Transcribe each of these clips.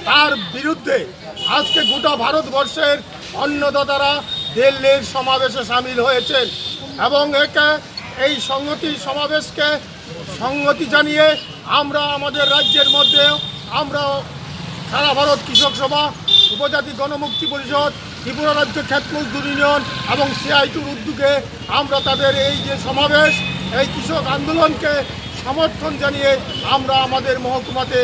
তার বিরুদ্ধে আজকে গোটা ভারতবর্ষের অন্নদাতারা দিল্লির সমাবেশে সামিল হয়েছেন এবং এই সমাবেশকে সংহতি জানিয়ে আমরা আমাদের রাজ্যের মধ্যে আমরা সারা ভারত কৃষক সভা, উপজাতি গণমুক্তি পরিষদ, ত্রিপুরা রাজ্য ক্ষেত মজদুর ইউনিয়ন এবং সিআইটির উদ্যোগে আমরা তাদের এই যে সমাবেশ, এই কৃষক আন্দোলনকে সমর্থন জানিয়ে আমরা আমাদের মহকুমাতে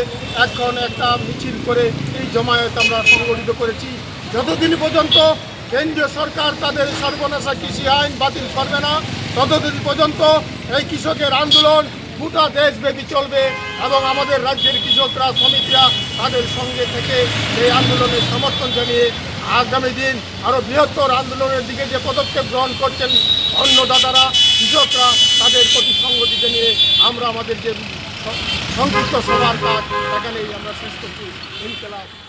এখন একটা মিছিল করে এই জমায়েত আমরা সংগঠিত করেছি। যতদিন পর্যন্ত কেন্দ্রীয় সরকার তাদের সর্বনাশা কৃষি আইন বাতিল করবে না, ততদিন পর্যন্ত এই কৃষকের আন্দোলন গোটা দেশব্যাপী চলবে এবং আমাদের রাজ্যের কৃষকরা, শ্রমিকরা তাদের সঙ্গে থেকে এই আন্দোলনের সমর্থন জানিয়ে আগামী দিন আরও বৃহত্তর আন্দোলনের দিকে যে পদক্ষেপ গ্রহণ করছেন অন্নদাতারা, কৃষকরা, তাদের প্রতি সংগতি জানিয়ে আমরা আমাদের যে সংক্ষিপ্ত সভার কাজ এখানেই আমরা শেষ করছি। ইনকলাব।